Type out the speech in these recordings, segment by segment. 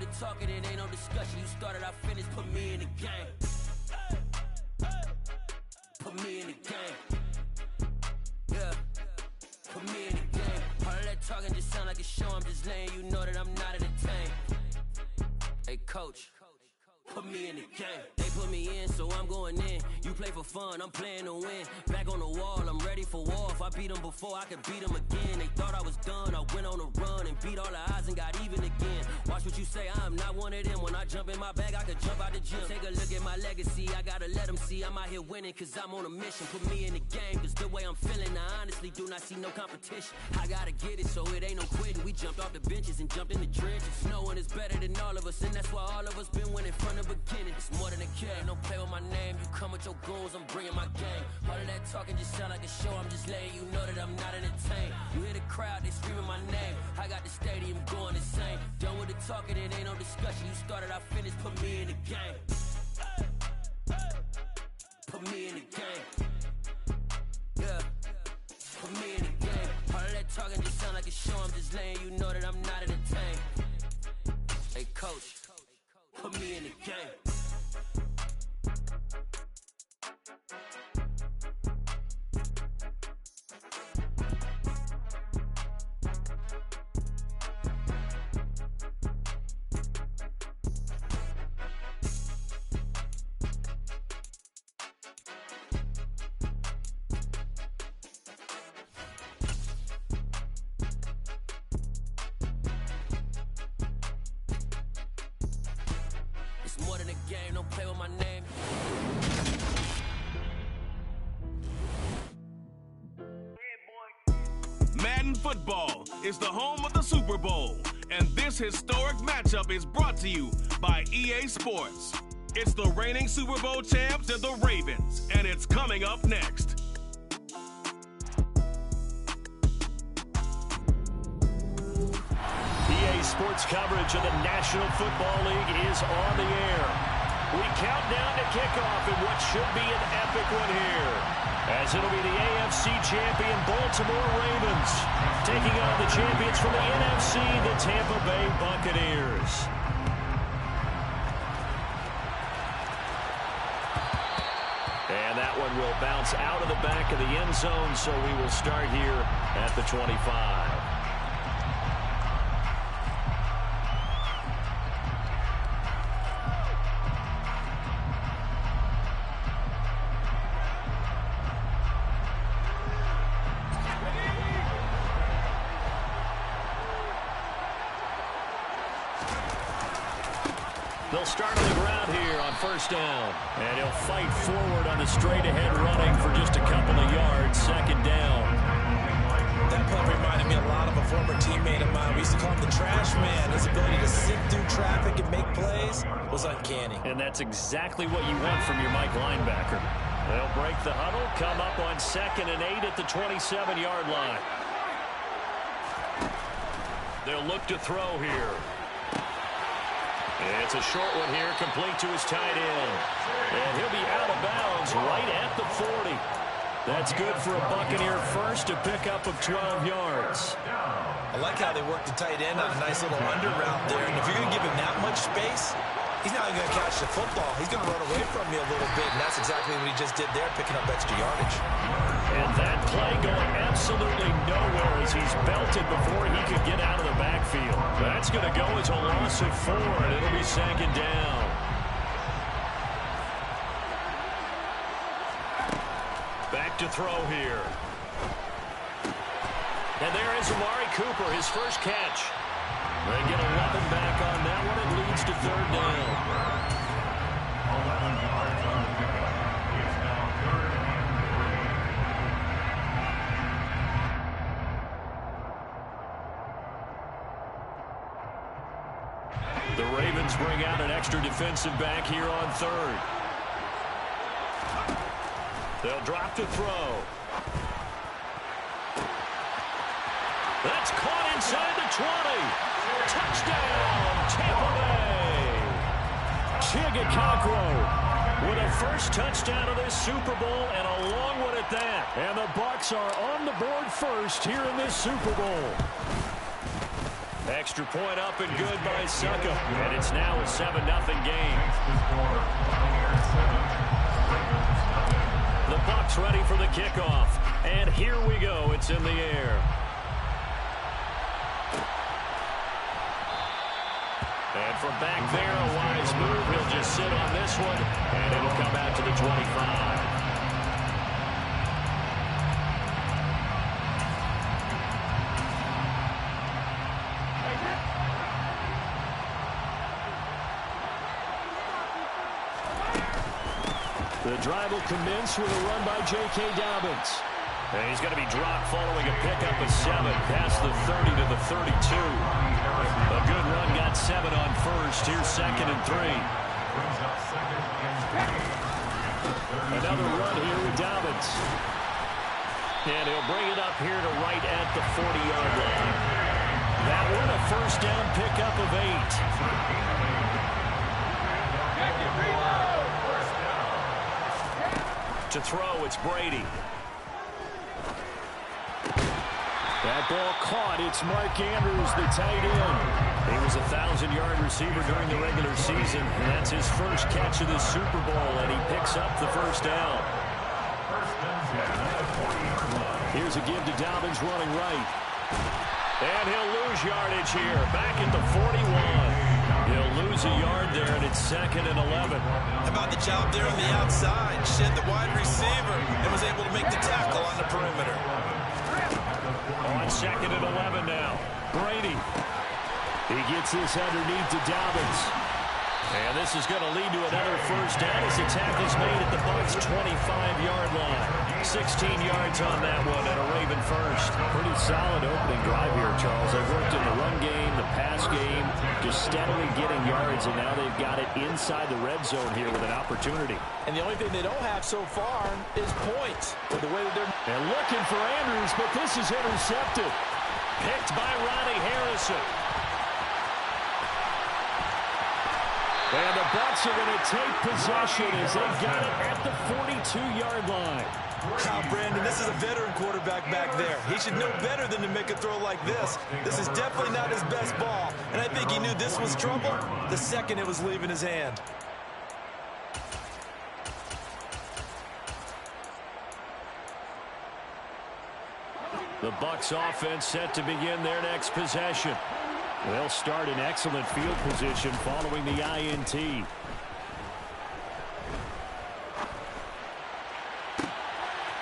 with the talking, it ain't no discussion. You started, I finished, put me in the game. Put me in the game. Yeah, put me in the game. All of that talking just sound like a show. I'm just letting you know that I'm not entertained. Hey, coach, put me in the game. They put me in, so I'm going in. You play for fun, I'm playing to win. Back on the wall, I'm ready for war. If I beat them before, I could beat them again. They thought I was done, I went on a run and beat all the odds and got even again. Watch what you say, I'm not one of them. When I jump in my bag, I could jump out the gym. Take a look at my legacy, I gotta let them see I'm out here winning, cause I'm on a mission. Put me in the game, cause the way I'm feeling, I honestly do not see no competition. I gotta get it, so it ain't no quitting. We jumped off the benches and jumped in the trenches. No one is better than all of us, and that's why all of us been winning from the beginning. It's more than a kid, don't play with my name. You come with your goons, I'm bringing my game. All of that talking just sound like a show. I'm just letting you know that I'm not entertained. You hear the crowd, they screaming my name. I got the stadium going insane. Done with the talking, it ain't no discussion. You started, I finished, put me in the game. Put me in the game. Yeah, put me in the game. All of that talking just sound like a show. I'm just letting you know that I'm not entertained. Hey, coach, put me in the game. It's more than a game, don't play with my name. Madden Football is the home of the Super Bowl, and this historic matchup is brought to you by EA Sports. It's the reigning Super Bowl champs and the Ravens, and it's coming up next. EA Sports coverage of the National Football League is on the air. We count down to kickoff in what should be an epic one here, as it'll be the AFC champion Baltimore Ravens taking on the champions from the NFC, the Tampa Bay Buccaneers. And that one will bounce out of the back of the end zone, so we will start here at the 25. They'll start on the ground here on first down. And he'll fight forward on the straight-ahead running for just a couple of yards. Second down. That play reminded me a lot of a former teammate of mine. We used to call him the trash man. His ability to sift through traffic and make plays was uncanny. And that's exactly what you want from your Mike linebacker. They'll break the huddle, come up on 2nd and 8 at the 27-yard line. They'll look to throw here. It's a short one here, complete to his tight end. And he'll be out of bounds right at the 40. That's good for a Buccaneer first, a pickup of 12 yards. I like how they work the tight end on a nice little under route there. And if you're going to give him that much space, he's not even going to catch the football. He's going to run away from you a little bit, and that's exactly what he just did there, picking up extra yardage. And that play going absolutely nowhere as he's belted before he could get out of the backfield. That's going to go as a loss of 4, and it'll be 2nd down. Back to throw here. And there is Amari Cooper, his first catch. They get 11 back on that one. It leads to 3rd down. The Ravens bring out an extra defensive back here on 3rd. They'll drop to throw. That's caught inside the 20. Touchdown, Tampa Bay. Chigakakro with a first touchdown of this Super Bowl, and a long one at that. And the Bucs are on the board first here in this Super Bowl. Extra point up and good by Suckup. And it's now a 7-0 game. The Bucs ready for the kickoff. And here we go. It's in the air. And from back there, a wise move. He'll just sit on this one, and it'll come out to the 25. The drive will commence with a run by J.K. Dobbins. And he's going to be dropped following a pickup of 7 past the 30 to the 32. A good run got 7 on first. Here's 2nd and 3. Another run here with Dobbins. And he'll bring it up here to right at the 40-yard line. That one a first down pickup of 8. To throw, it's Brady. That ball caught. It's Mark Andrews, the tight end. He was a 1,000-yard receiver during the regular season, and that's his first catch of the Super Bowl, and he picks up the first down. Here's a give to Dobbins running right. And he'll lose yardage here, back at the 41. He'll lose a yard there, and it's 2nd and 11. How about the job there on the outside? Shed the wide receiver and was able to make the tackle on the perimeter. On 2nd and 11 now. Brady. He gets this underneath to Dobbins. And this is going to lead to another first down as the tackle's made at the Bucs' 25-yard line. 16 yards on that one and a Raven first. Pretty solid opening drive here, Charles. They've worked in the run game, the pass game, just steadily getting yards, and now they've got it inside the red zone here with an opportunity. And the only thing they don't have so far is points. With the way that they're... And looking for Andrews, but this is intercepted. Picked by Ronnie Harrison. And the Bucs are going to take possession as they got it at the 42-yard line. Now, Brandon, this is a veteran quarterback back there. He should know better than to make a throw like this. This is definitely not his best ball. And I think he knew this was trouble the second it was leaving his hand. The Bucs offense set to begin their next possession. They'll start in excellent field position following the INT.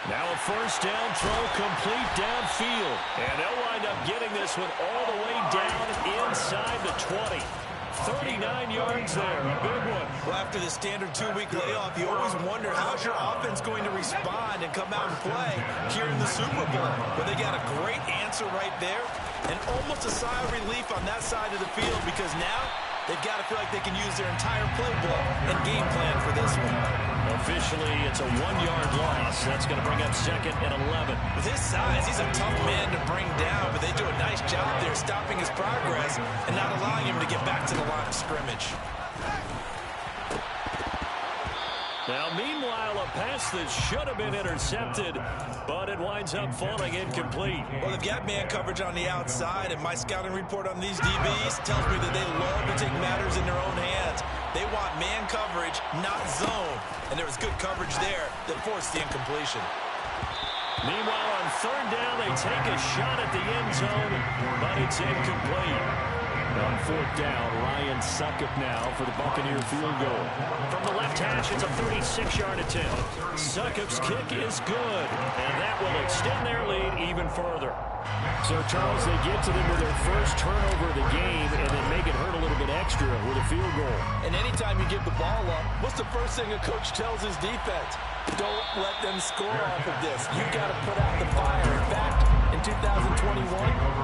Now a first down throw complete downfield. And they'll wind up getting this one all the way down inside the 20. 39 yards there, a big one. Well, after the standard 2-week layoff, you always wonder how's your offense going to respond and come out and play here in the Super Bowl. But they got a great answer right there and almost a sigh of relief on that side of the field because now they've got to feel like they can use their entire playbook and game plan for this one. Officially, it's a 1-yard loss. That's going to bring up 2nd and 11. With his size, he's a tough man to bring down, but they do a nice job there stopping his progress and not allowing him to get back to the line of scrimmage. Now, meanwhile, a pass that should have been intercepted, but it winds up falling incomplete. Well, they've got man coverage on the outside, and my scouting report on these DBs tells me that they love to take matters in their own hands. They want man coverage, not zone, and there was good coverage there that forced the incompletion. Meanwhile, on 3rd down, they take a shot at the end zone, but it's incomplete. On 4th down, Ryan Suckup now for the Buccaneer field goal. From the left hash, it's a 36-yard attempt. Suckup's kick is good, and that will extend their lead even further. So, Charles, they get to them with their first turnover of the game and then make it hurt a little bit extra with a field goal. And anytime you give the ball up, what's the first thing a coach tells his defense? Don't let them score off of this. You got to put out the fire. In fact, in 2021,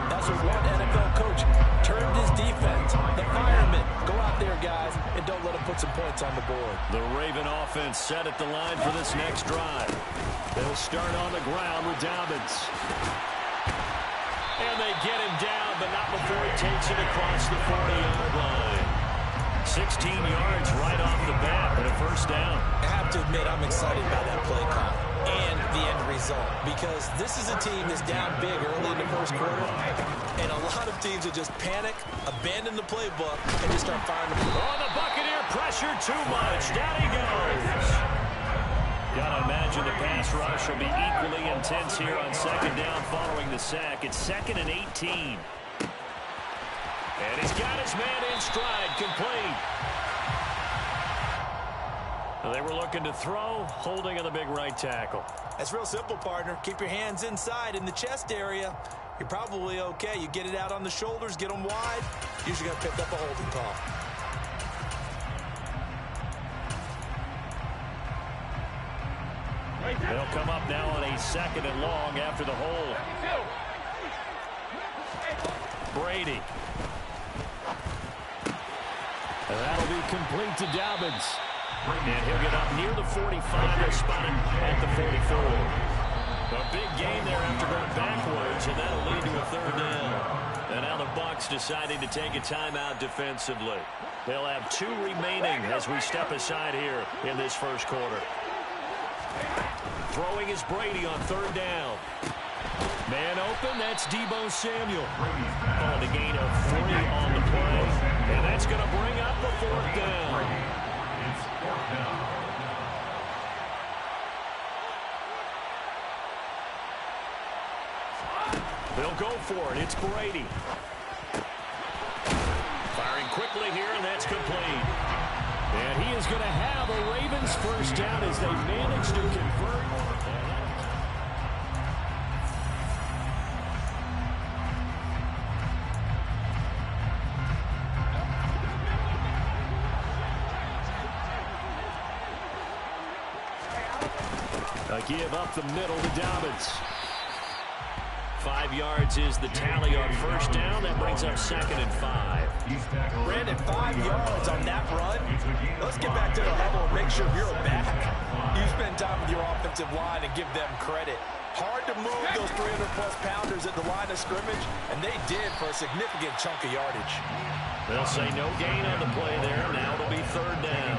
that's what one NFL coach turned his defense. The firemen. Go out there, guys, and don't let them put some points on the board. The Raven offense set at the line for this next drive. They'll start on the ground with Dobbins. And they get him down, but not before he takes it across the 40-yard line. 16 yards right off the bat, but a first down. I have to admit, I'm excited by that play call. and the end result, because this is a team that's down big early in the first quarter, and a lot of teams will just panic, abandon the playbook, and just start firing the ball. Oh, the Buccaneer pressure too much. Down he goes. Gotta imagine the pass rush will be equally intense here on second down following the sack. It's 2nd and 18. And he's got his man in stride, complete. Well, they were looking to throw, holding on the big right tackle. That's real simple, partner. Keep your hands inside in the chest area. You're probably okay. You get it out on the shoulders, get them wide. Usually going to pick up a holding call. They'll come up now on a 2nd and long after the hold. Brady. And that'll be complete to Dobbins. And he'll get up near the 45. They'll spot him at the 44. A big gain there after going backwards, and that'll lead to a 3rd down. And now the Bucs deciding to take a timeout defensively. They'll have 2 remaining as we step aside here in this first quarter. Throwing is Brady on 3rd down. Man open, that's Deebo Samuel. On a gain of 3 on the play. And that's going to bring up the 4th down. They'll go for it. It's Brady. Firing quickly here, and that's complete. And he is going to have a Ravens first down as they manage to convert. A give up the middle to Dobbins. 5 yards is the tally on first down. That brings up 2nd and 5. Brandon, 5 yards on that run. Let's get back to the huddle and make sure you're back. You spend time with your offensive line and give them credit. Hard to move those 300-plus pounders at the line of scrimmage, and they did for a significant chunk of yardage. They'll say no gain on the play there. Now it'll be 3rd down.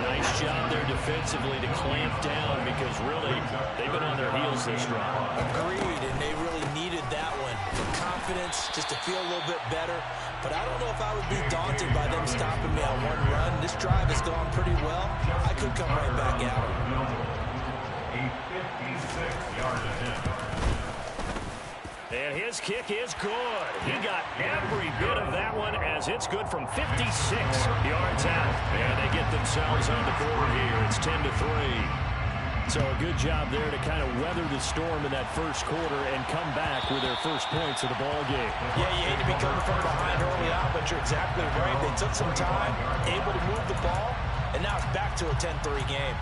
Nice job there defensively to clamp down because really they've been on their heels this drive. Agreed, and they really needed that one for confidence, just to feel a little bit better. But I don't know if I would be daunted by them stopping me on one run. This drive has gone pretty well. I could come right back at them. A 56-yard attempt. And his kick is good. He got every bit of that one as it's good from 56 yards out. And they get themselves on the board here. It's 10-3. So a good job there to kind of weather the storm in that first quarter and come back with their first points of the ball game. Yeah, you hate to be coming from behind early on, but you're exactly right. They took some time, able to move the ball, and now it's back to a 10-3 game.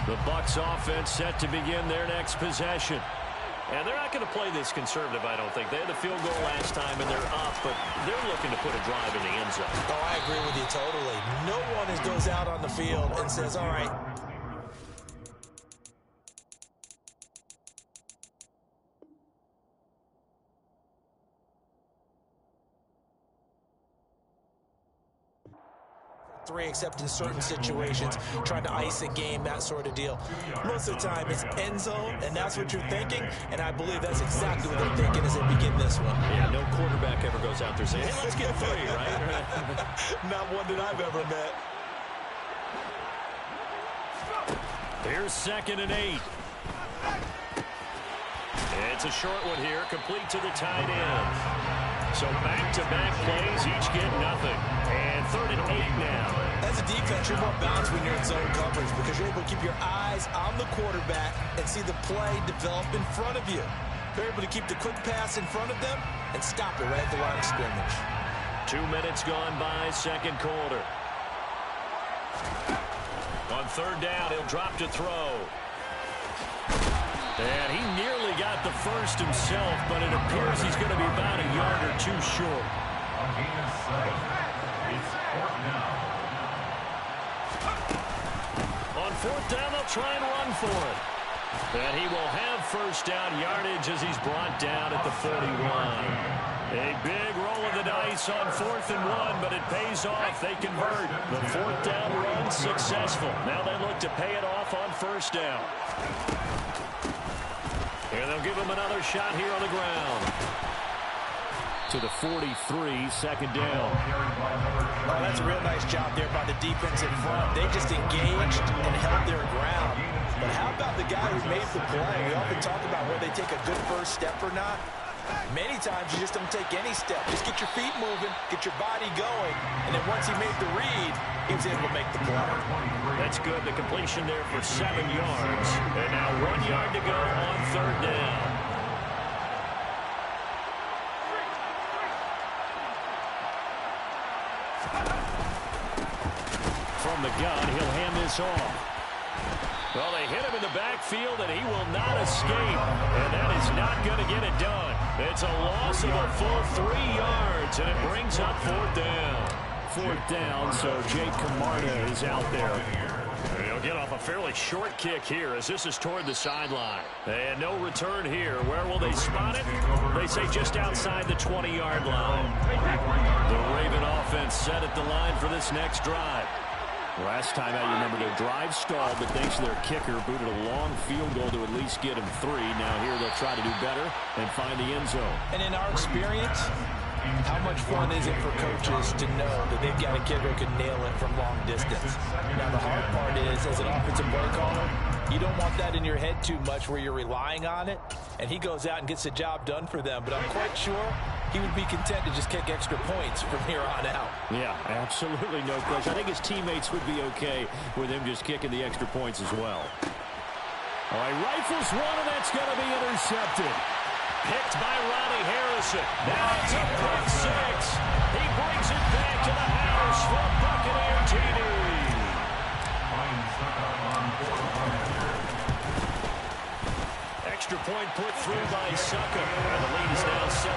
The Bucs offense set to begin their next possession. And they're not going to play this conservative, I don't think. They had the field goal last time, and they're up, but they're looking to put a drive in the end zone. Oh, I agree with you totally. No one goes out on the field and says, all right, three, except in certain situations, trying to ice a game, that sort of deal. Most of the time, it's end zone, and that's what you're thinking, and I believe that's exactly what they're thinking as they begin this one. Yeah, no quarterback ever goes out there saying, hey, let's get 3, right? Not one that I've ever met. Here's 2nd and 8. It's a short one here, complete to the tight end. So back-to-back plays, each get nothing. And 3rd and 8 now. As a defense, you're more balanced when you're in zone coverage because you're able to keep your eyes on the quarterback and see the play develop in front of you. You're able to keep the quick pass in front of them and stop it right at the line of scrimmage. 2 minutes gone by, second quarter. On 3rd down, he'll drop to throw. And he nearly got the first himself, but it appears he's going to be about a yard or 2 short. It's 4th down. On 4th down, they'll try and run for it. And he will have first down yardage as he's brought down at the 41. A big roll of the dice on 4th and 1, but it pays off. They convert. The 4th down run successful. Now they look to pay it off on 1st down. And they'll give him another shot here on the ground. To the 43, 2nd down. Oh, that's a real nice job there by the defense in front. They just engaged and held their ground. But how about the guy who made the play? We often talk about whether they take a good first step or not. Many times you just don't take any step. Just get your feet moving, get your body going, and then once he made the read, he was able to make the play. That's good. The completion there for 7 yards. And now 1 yard to go on 3rd down. From the gun, he'll hand this off. Well, they hit him in the backfield, and he will not escape. And that is not going to get it done. It's a loss of a full 3 yards, and it brings up 4th down. 4th down, so Jake Camarda is out there. He'll get off a fairly short kick here as this is toward the sideline. And no return here. Where will they spot it? They say just outside the 20-yard line. The Raven offense set at the line for this next drive. Last time out, you remember their drive stalled, but thanks to their kicker, booted a long field goal to at least get him 3. Now here they'll try to do better and find the end zone. And in our experience, how much fun is it for coaches to know that they've got a kid who can nail it from long distance? Now, the hard part is, as an offensive play caller, you don't want that in your head too much where you're relying on it, and he goes out and gets the job done for them. But I'm quite sure he would be content to just kick extra points from here on out. Yeah, absolutely no question. I think his teammates would be okay with him just kicking the extra points as well. All right, rifles one, and that's going to be intercepted. Picked by Ronnie Harrison. Now it's a pick 6. He brings it back to the house for a Buccaneer TD. Extra point put through by Sucker. And the lead is now 17-3.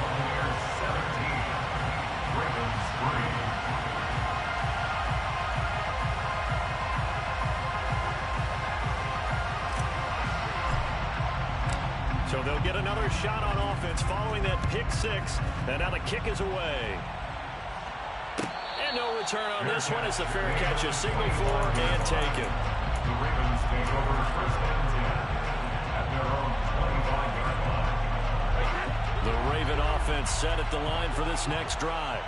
Buccaneers 17, Ravens 3. So they'll get another shot on offense following that pick 6. And now the kick is away. And no return on this one as the fair catch is signaled for and taken. The Ravens take over 1st and 10 at their own 25-yard line. The Raven offense set at the line for this next drive.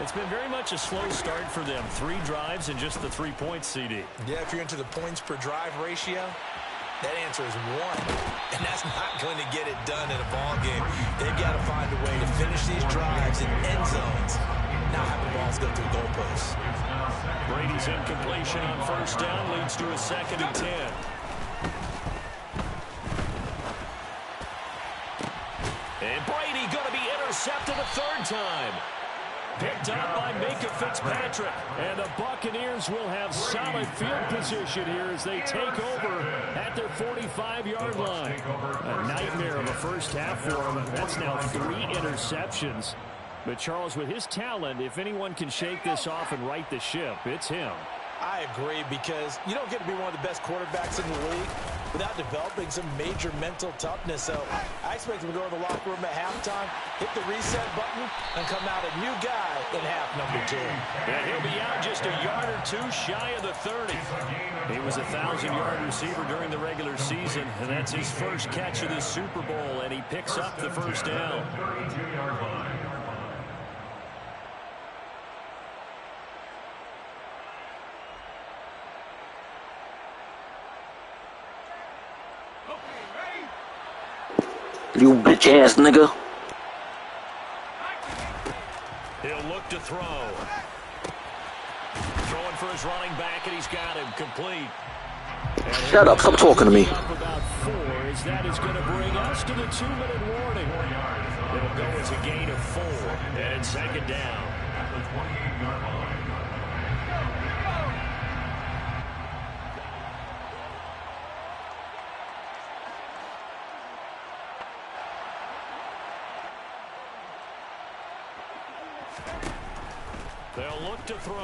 It's been very much a slow start for them. 3 drives and just the 3 points, CD. Yeah, if you're into the points per drive ratio, that answer is 1. And that's not going to get it done in a ball game. They've got to find a way to finish these drives in end zones. Not have the balls go through goalposts. Brady's incompletion on 1st down leads to a 2nd and 10. And Brady going to be intercepted a 3rd time. Picked up by Minka Fitzpatrick. And the Buccaneers will have solid field position here as they take over at their 45-yard line. A nightmare of a first half for them. That's now 3 interceptions. But Charles, with his talent, if anyone can shake this off and right the ship, it's him. I agree, because you don't get to be one of the best quarterbacks in the league without developing some major mental toughness. So I expect him to go in the locker room at halftime, hit the reset button, and come out a new guy in half number 2. And he'll be out just a yard or 2 shy of the 30. He was a 1,000-yard receiver during the regular season, and that's his first catch of the Super Bowl, and he picks up the 1st down. 32-yard line. You bitch ass nigga. He'll look to throw. Throwing for his running back, and he's got him complete. Shut up, stop talking to me. About 4, as that is going to bring us to the 2-minute warning. It'll go as a gain of 4, and 2nd down. At the 28-yard line. They'll look to throw.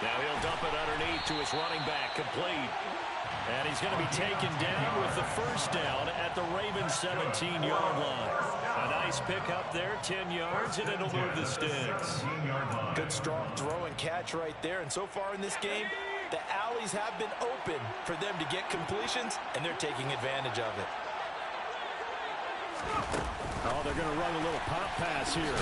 Now Now he'll dump it underneath to his running back, complete. And he's going to be taken down with the first down at the Ravens' 17-yard line. A nice pickup there, 10 yards, and it'll move the sticks. Good strong throw and catch right there. And so far in this game, the alleys have been open for them to get completions, and they're taking advantage of it. Oh, they're going to run a little pop pass here.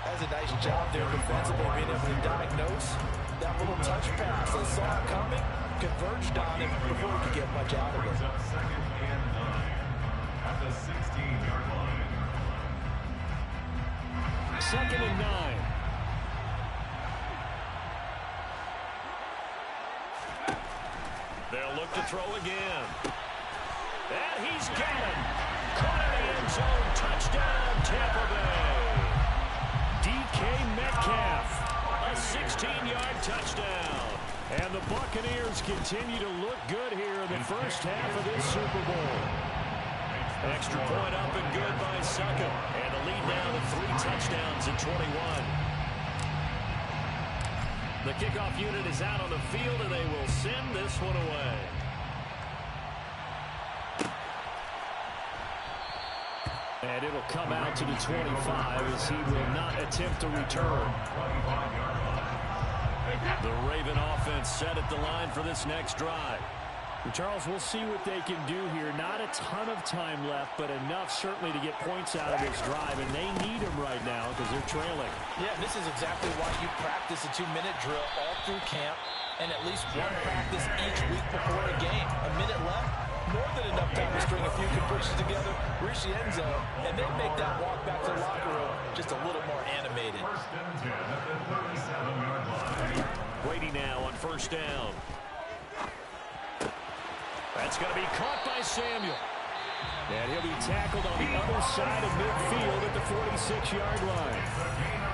That's a nice job there defensively, being able to diagnose that little touch pass. They saw it coming, converged on it before he could get much out of it. Second and 9 at the 16-yard line. Second and 9. They'll look to throw again. And he's got it. Caught in the end zone. Touchdown, Tampa Bay. DK Metcalf. A 16-yard touchdown. And the Buccaneers continue to look good here in the first half of this Super Bowl. Extra point up and good by Suckup. And the lead now to 3 touchdowns at 21. The kickoff unit is out on the field, and they will send this one away. And it'll come out to the 25 as he will not attempt to return. The Raven offense set at the line for this next drive. And Charles, we'll see what they can do here. Not a ton of time left, but enough certainly to get points out of this drive, and they need them right now because they're trailing. Yeah, this is exactly why you practice a 2-minute drill all through camp and at least one practice each week before a game. A minute left, more than enough time to string a few completions together, reach the end zone, and then make that walk back to the locker room just a little more animated. First and 10 at the 37-yard line. Brady now on first down. That's going to be caught by Samuel. And he'll be tackled on the other side of midfield at the 46-yard line.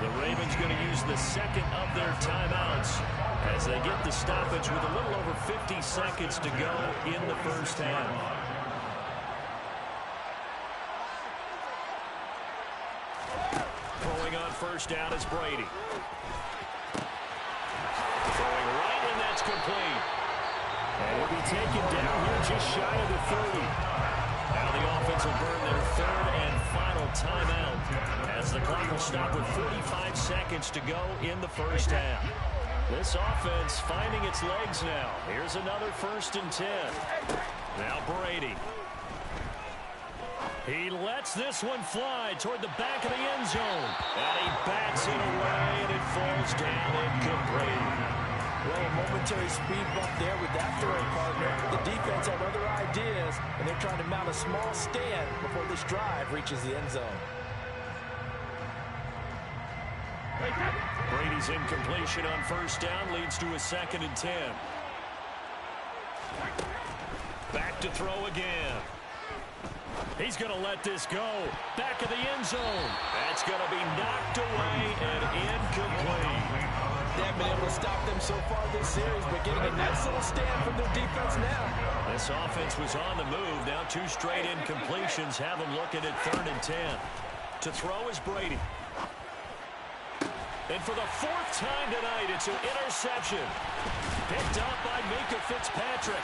The Ravens going to use the second of their timeouts as they get the stoppage with a little over 50 seconds to go in the first half. Throwing on first down is Brady. Throwing right, and that's complete. And he'll be taken down here just shy of the 30. Now the offense will burn their third and final timeout as the clock will stop with 45 seconds to go in the first half. This offense finding its legs now. Here's another first and 10. Now Brady. He lets this one fly toward the back of the end zone. And he bats it away, and it falls down incomplete. Well, a momentary speed bump there with that throwing partner. The defense had other ideas, and they're trying to mount a small stand before this drive reaches the end zone. Brady's incompletion on first down leads to a second and 10. Back to throw again. He's going to let this go. Back of the end zone. That's going to be knocked away and incomplete. They haven't been able to stop them so far this series, but getting a nice little stand from their defense now. This offense was on the move. Now 2 straight incompletions have them looking at third and 10. To throw is Brady. And for the 4th time tonight, it's an interception. Picked up by Minkah Fitzpatrick.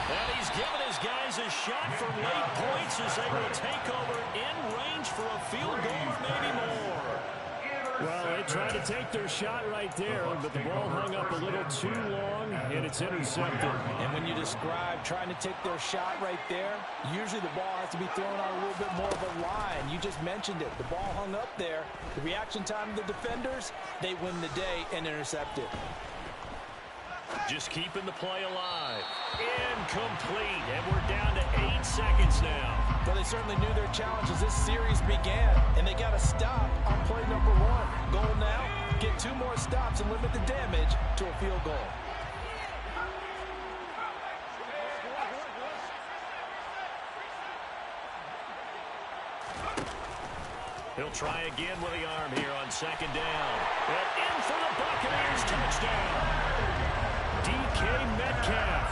And he's given his guys a shot for late points as they will take over in range for a field goal, maybe more. Well, they tried to take their shot right there, but the ball hung up a little too long, and it's intercepted. And when you describe trying to take their shot right there, usually the ball has to be thrown on a little bit more of a line. You just mentioned it. The ball hung up there. The reaction time of the defenders, they win the day and intercept it. Just keeping the play alive. Incomplete, and we're down to 8 seconds now. Well, they certainly knew their challenge as this series began, and they got to stop on play number 1. Goal now, get 2 more stops and limit the damage to a field goal. He'll try again with the arm here on second down. And in for the Buccaneers touchdown. DK Metcalf,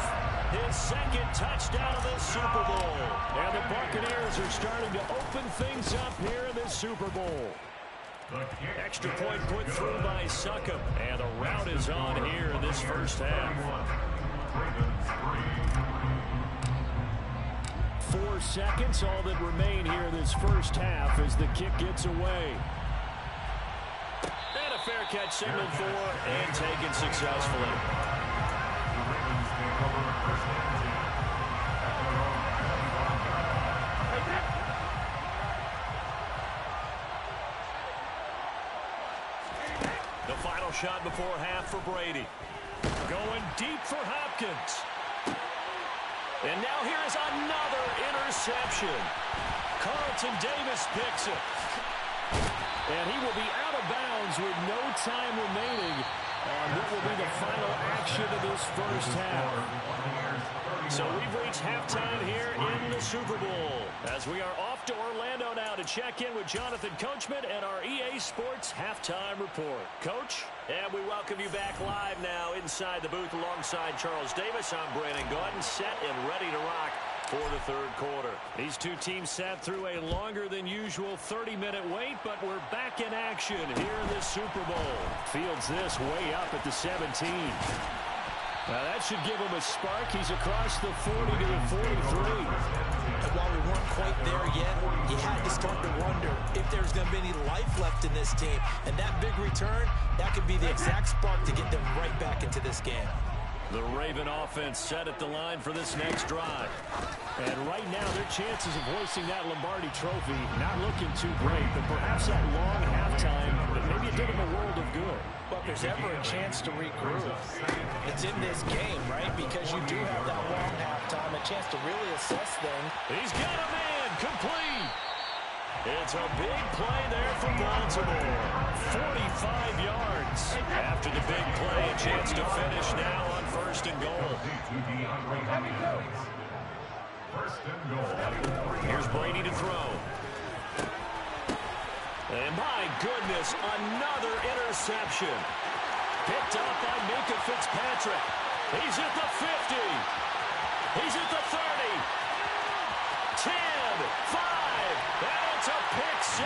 his second touchdown of the Super Bowl. And the Buccaneers are starting to open things up here in this Super Bowl. Extra point put through by Succop. And a rout is on here in this first half. 4 seconds, all that remain here in this first half as the kick gets away. And a fair catch signaled for and taken successfully. The final shot before half for Brady. Going deep for Hopkins. And now here is another interception. Carlton Davis picks it. And he will be out of bounds with no time remaining on what will be the final action of this first half. So we've reached halftime here in the Super Bowl as we are off to Orlando now to check in with Jonathan Coachman and our EA Sports Halftime Report. Coach, and we welcome you back live now inside the booth alongside Charles Davis. I'm Brandon Gordon, set and ready to rock for the third quarter. These two teams sat through a longer than usual 30-minute wait, but we're back in action here in this Super Bowl. Fields this way up at the 17. Now that should give him a spark. He's across the 40 to the 43. And while we weren't quite there yet, you had to start to wonder if there's going to be any life left in this team. And that big return, that could be the exact spark to get them right back into this game. The Raven offense set at the line for this next drive. And right now, their chances of hoisting that Lombardi trophy not looking too great, but perhaps that long halftime, maybe it did them a world of good. But if there's ever a chance to regroup, it's in this game, right? Because you do have that long halftime, a chance to really assess things. He's got a man complete. It's a big play there for Baltimore. 45 yards. After the big play, a chance to finish now on first and goal. Here's Brady to throw. And my goodness, another interception. Picked up by Minkah Fitzpatrick. He's at the 50. He's at the 30. 10, 5, and it's a pick six.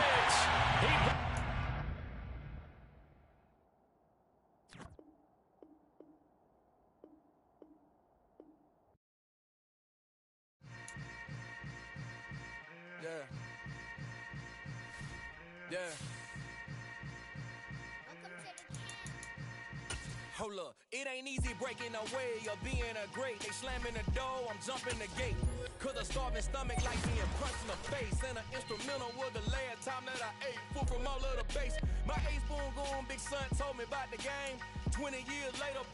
Hold up, it ain't easy breaking away or being a great. They slamming the door, I'm jumping the gate. Cause a starving stomach like being punched in the face. And an instrumental was the last time that I ate. Food from all of the base. My ace spoon going big son told me about the game. 20 years later,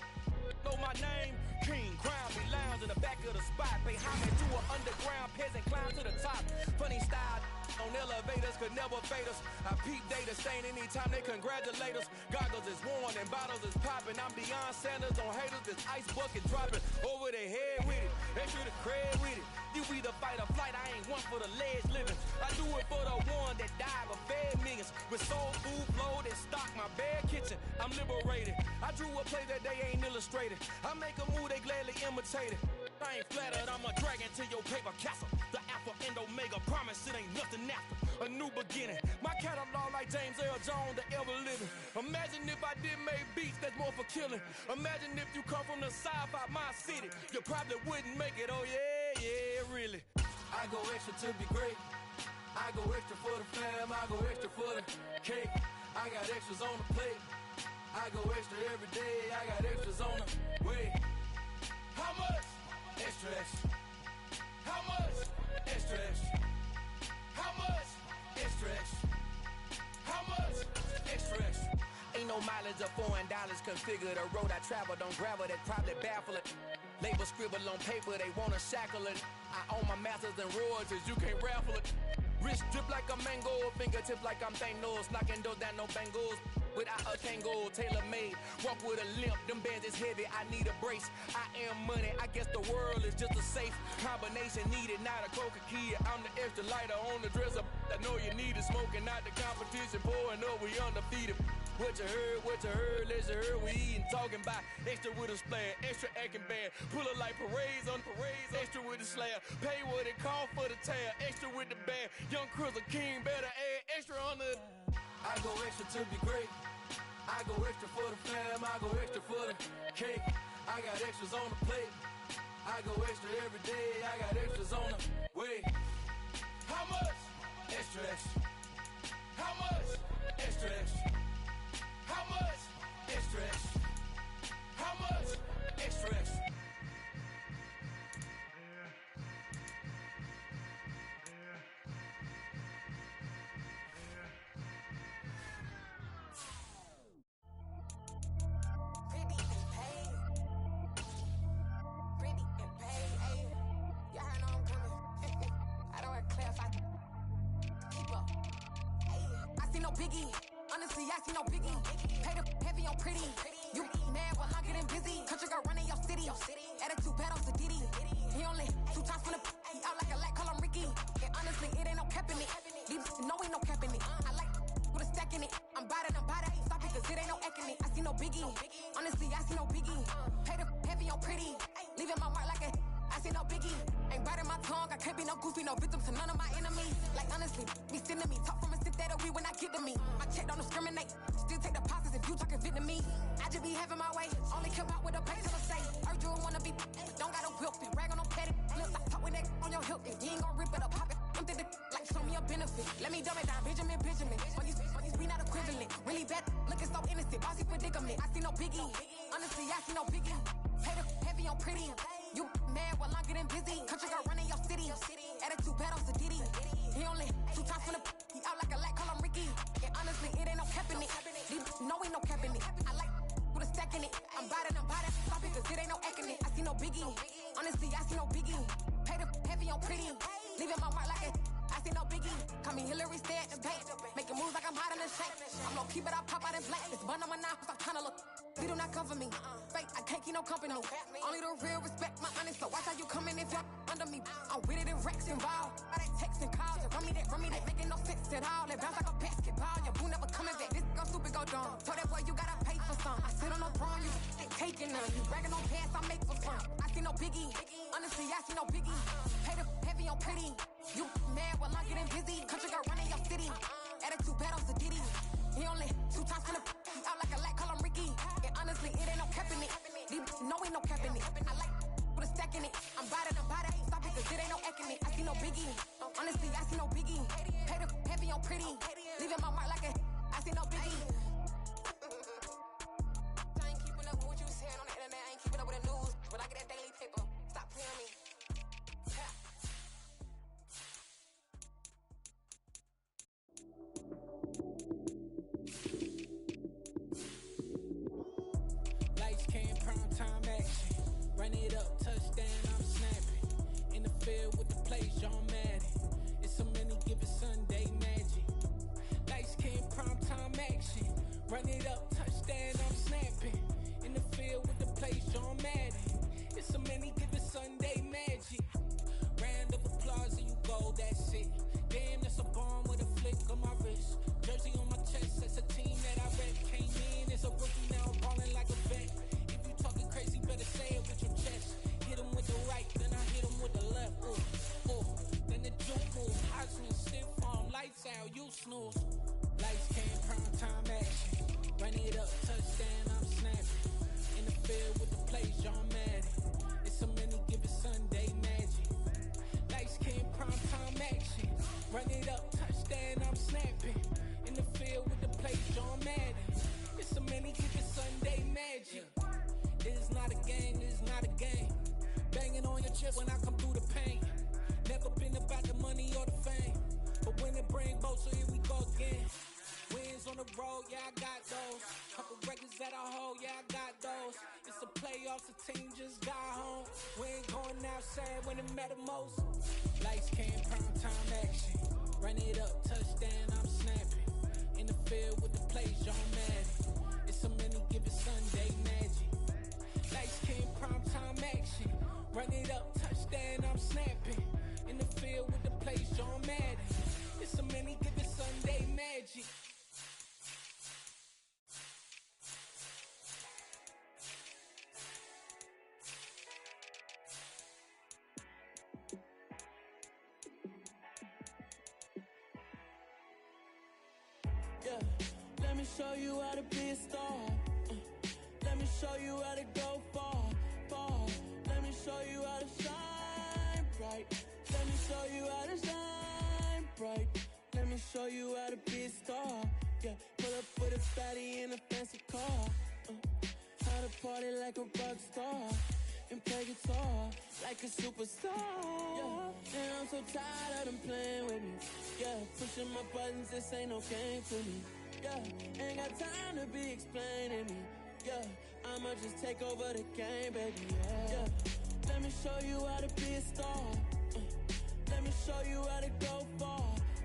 know my name. King, crown me, lounge in the back of the spot. Pay homage to an underground peasant, climb to the top. Funny style on elevators could never fade us. I peep data stain anytime they congratulate us. Goggles is worn and bottles is popping. I'm Deion Sanders on haters, this ice bucket dropping over their head with it. Extra the cred with it. You either fight or flight, I ain't one for the ledge living. I do it for the one that died but fed millions. With soul food flowed and stock my bare kitchen. I'm liberated. I drew a play that they ain't illustrated. I make a move they gladly imitate it. I ain't flattered, I'm a dragon to your paper castle. The alpha and omega, promise it ain't nothing after. A new beginning. My catalog like James Earl Jones, the ever living. Imagine if I did make beats that's more for killing. Imagine if you come from the south out my city. You probably wouldn't make it, oh yeah, yeah, really. I go extra to be great. I go extra for the fam, I go extra for the cake. I got extras on the plate. I go extra every day, I got extras on the way. How much? Extra, extra. How much? Extra, extra. How much? Extra, extra. How much? Extra, extra. Ain't no mileage of $4 configure the road I travel. Don't gravel, that probably baffle it. Label scribble on paper, they wanna shackle it. I own my masters and royalties, you can't raffle it. Wrist drip like a mango, fingertips like I'm Thanos. Knocking doors down, no bangles. Without a Kango, tailor-made. Walk with a limp, them bands is heavy, I need a brace. I am money, I guess the world is just a safe combination needed. Not a coca key, I'm the extra lighter on the dresser. I know you need to smoking out the competition, pouring up, we undefeated. What you heard, let's heard, we eating, talking about extra with a splash, extra acting bad, pull it like parades on parades, extra with the slab, pay what it cost for the tab, extra with the band, young Cruiser King, better add extra on the. I go extra to be great, I go extra for the fam, I go extra for the cake, I got extras on the plate, I go extra every day, I got extras on the way. How much? Extra, extra. How much? Extra, extra. How much? Extra, extra. How much? Extra, extra. Biggie, honestly, I see no biggie. Pay the heavy on pretty. You mad, well, I'm getting busy. Country girl running your city. Attitude bad on the Diddy. He only 2 times from the he out like a lack, call him Ricky. And honestly, it ain't no cap in it. These no ain't no cap in it. I like with a stack in it. I'm bad, stop it, cause it ain't no eck in it. I see no biggie. Honestly, I see no biggie. Pay the heavy on pretty. Leaving my mark like a I see no biggie. Ain't biting my tongue, I can't be no goofy, no victim to none of my enemies. Like honestly, be sending me talk from a stick that we when I get to me. My check don't discriminate, still take deposits if you talking Vietnamese. I just be having my way, only come out with a pay till I say. Urge you wanna be, don't got a whip it, rag on no petty. Let's stop talk with that on your hip, you ain't gon' rip it up, pop it. I'm thinking like show me a benefit. Let me dumb it down, Benjamin. We not equivalent, really bad, looking so innocent, bossy predicament. I see no biggie, honestly I see no biggie. Pay the heavy on pretty. You mad while I'm getting busy. Country girl running your city. Attitude bad on the Diddy. He only 2 times from the he out like a lack, call him Ricky. And honestly, it ain't no cap in it. No ain't no cap in it. I like with a stack in it. I'm bad, stop it, cause it ain't no eck in it. I see no biggie. Honestly, I see no biggie. Pay the heavy on pretty. Leaving my mark like a I see no biggie. Call me Hillary, stay at the bank. Making moves like I'm hot in the shank. I'm low key, but I pop out in black. It's bun on my knife, I'm trying to look. They do not come for me. Fake, I can't keep no company. Only the real respect my honest. So watch how you coming if you're under me. I'm with it in Rex involved. I ain't texting calls. Run me that. Making no sense at all. It bounce like a basketball. Your boo never coming back. This go stupid, go dumb. Told that boy you gotta pay for some. I sit on no throne, you ain't taking none. You bragging on pants, I make for fun. I see no biggie. Honestly, I see no biggie. Pay the heavy on pretty. You mad while I'm getting busy. Country girl running your city. Attitude bad on the Diddy. He only 2 times from the he out like a lack, call him Ricky. And honestly, it ain't no cap in it. No ain't no cap in it. I like with a stack in it. I'm bad, stop it, cause it ain't no eck in it. I see no biggie. Honestly, I see no biggie. Pay the heavy on pretty. Leaving my mark like a I see no biggie. I ain't keeping up with what you saying on the internet. I ain't keeping up with the news. But I get that daily paper. Stop playing me. Lights came, prime time action. Run it up, touchdown, I'm snapping. In the field with the plays, John Madden. It's so many given Sunday magic. Lights came, prime time action. Run it up, touchdown, I'm snapping. In the field with the plays, John Madden. It's so many given Sunday magic. Round of applause and you go, that's it. Damn, that's a bomb with a flick on my wrist. Jersey on my chest, that's a team that I rep. Came in as a rookie, now I'm balling like a vet. If you talking crazy, better say it with your chest. Hit him with the right, then I hit him with the left. Then the juke move, Heisman, stiff arm, lights out, you snooze. Lights came, prime time action. Run it up, touchdown, I'm snapping. In the field with the plays, John Madden. It's so many given Sunday magic. Lights came, prime time action. Run it up, touchdown, I'm snapping. In the field with the plays, John Madden. It's so many given Sunday magic. It is not a game, it is not a game. Banging on your chest when I come through the pain. Never been about the money or the fame. But when it bring both, so here we go again. Wins on the road, yeah, I got those. Couple records that I hold, yeah, I got those. It's the playoffs, the team just got home. We ain't going outside when it matter most. Lights came, prime time action. Run it up, touchdown, I'm snapping. In the field with the plays, John Madden. It's so many given Sunday magic. Lights came, prime time action. Run it up, touchdown, I'm snapping. In the field with the plays, John Madden. It's so many given Sunday. Yeah, let me show you how to be a star. Let me show you how to go far, far. Let me show you how to shine bright. Let me show you how to shine bright. Let me show you how to be a star. Yeah, pull up with a fatty in a fancy car. How to party like a rock star and play guitar like a superstar. Yeah, and I'm so tired of them playing with me. Yeah, pushing my buttons, this ain't no game to me. Yeah, ain't got time to be explaining me. Yeah, I'ma just take over the game, baby. Yeah, let me show you how to be a star. Let me show you how to go far,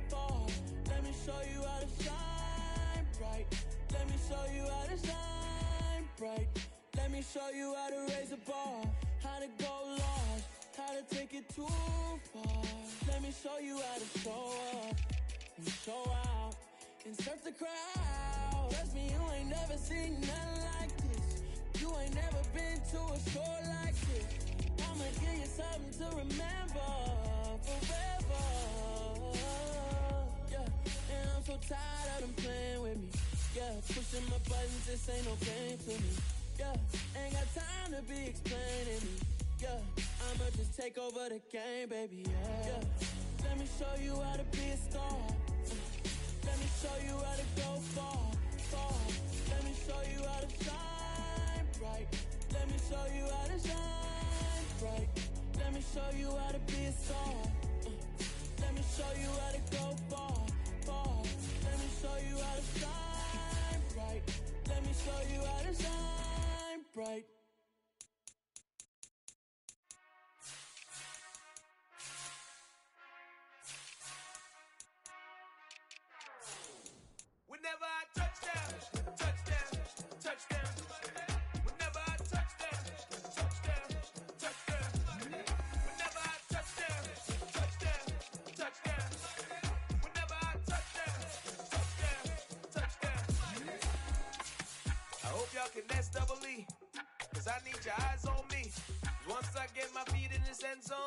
far. Let me show you how to shine bright. Let me show you how to shine bright. Let me show you how to raise a bar, how to go large, how to take it too far. Let me show you how to show up and show out and surf the crowd. Trust me, you ain't never seen nothing like this. You ain't never been to a show like this. I'ma give you something to remember forever. Yeah, and I'm so tired of them playing with me. Yeah, pushing my buttons, this ain't no game to me. Yeah, ain't got time to be explaining me. Yeah, I'ma just take over the game, baby. Yeah, let me show you how to be a star. Let me show you how to go far, far. Let me show you how to shine bright. Let me show you how to shine bright. Let me show you how to be a star. Let me show you how to go far, far. Let me show you how to shine bright. Let me show you how to shine bright. Whenever I touchdown, touchdown, touchdown. Whenever I touchdown, touchdown, touchdown. Whenever I touchdown, touchdown, touchdown. Whenever I touchdown, touchdown, touchdown. I hope y'all can nest double E, cause I need your eyes on me. Once I get my feet in this end zone,